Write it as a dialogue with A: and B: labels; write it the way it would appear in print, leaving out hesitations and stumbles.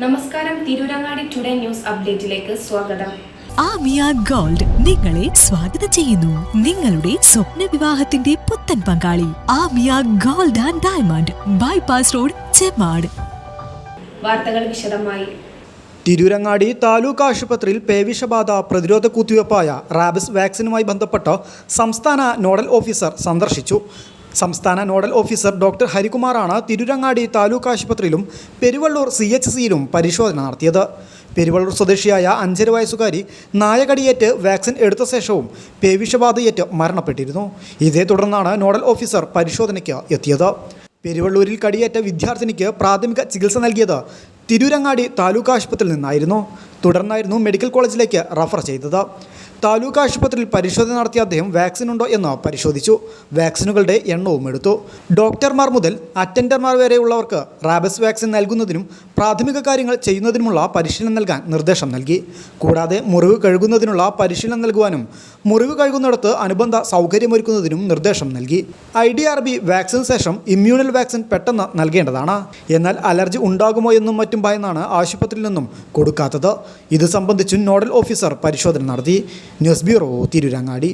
A: നമസ്കാരം, Tirurangadi today news അപ്ഡേറ്റിലേക്ക് സ്വാഗതം.
B: Amiya gold നിങ്ങളെ സ്വാഗതം ചെയ്യുന്നു. നിങ്ങളുടെ സ്വപ്ന വിവാഹത്തിന്റെ പുത്തൻ പങ്കാളി Amiya gold and diamond, bypass road, Chemmad.
A: വാർത്തകൾ വിശദമായി.
C: തിരൂരങ്ങാടി താലൂക്ക് ആശുപത്രിയിൽ പേവിഷബാധ പ്രതിരോധ കുത്തിവയ്പ്പായ റാബിസ് വാക്സിനുമായി ബന്ധപ്പെട്ട് സംസ്ഥാന നോഡൽ ഓഫീസർ സന്ദർശിച്ചു. സംസ്ഥാന നോഡൽ ഓഫീസർ ഡോക്ടർ ഹരികുമാറാണ് തിരൂരങ്ങാടി താലൂക്ക് ആശുപത്രിയിലും പെരുവള്ളൂർ CHCയിലും പരിശോധന നടത്തിയത്. പെരുവള്ളൂർ സ്വദേശിയായ 5.5 വയസ്സുകാരി നായകടിയേറ്റ് വാക്സിൻ എടുത്ത ശേഷവും പേവിഷബാധയേറ്റ് മരണപ്പെട്ടിരുന്നു. ഇതേ തുടർന്നാണ് നോഡൽ ഓഫീസർ പരിശോധനയ്ക്ക് എത്തിയത്. പെരുവള്ളൂരിൽ കടിയേറ്റ വിദ്യാർത്ഥിനിക്ക് പ്രാഥമിക ചികിത്സ നൽകിയത് തിരൂരങ്ങാടി താലൂക്ക് ആശുപത്രിയിൽ നിന്നായിരുന്നു. തുടർന്നായിരുന്നു മെഡിക്കൽ കോളേജിലേക്ക് റഫർ ചെയ്തത്. താലൂക്ക് ആശുപത്രിയിൽ പരിശോധന നടത്തിയ അദ്ദേഹം വാക്സിൻ ഉണ്ടോ എന്ന് പരിശോധിച്ചു. വാക്സിനുകളുടെ എണ്ണവും എടുത്തു. ഡോക്ടർമാർ മുതൽ അറ്റൻഡർമാർ വരെയുള്ളവർക്ക് റാബിസ് വാക്സിൻ നൽകുന്നതിനും പ്രാഥമിക കാര്യങ്ങൾ ചെയ്യുന്നതിനുമുള്ള പരിശീലനം നൽകാൻ നിർദ്ദേശം നൽകി. കൂടാതെ മുറിവ് കഴുകുന്നതിനുള്ള പരിശീലനം നൽകുവാനും മുറിവ് കഴുകുന്നിടത്ത് അനുബന്ധ സൗകര്യമൊരുക്കുന്നതിനും നിർദ്ദേശം നൽകി. IDRB വാക്സിന് ശേഷം ഇമ്മ്യൂണൽ വാക്സിൻ പെട്ടെന്ന് നൽകേണ്ടതാണ്. എന്നാൽ അലർജി ഉണ്ടാകുമോ എന്നും മറ്റും ഭയന്നാണ് ആശുപത്രിയിൽ നിന്നും കൊടുക്കാത്തത്. ഇത് സംബന്ധിച്ചും നോഡൽ ഓഫീസർ പരിശോധന നടത്തി. News bureau, Tirurangadi.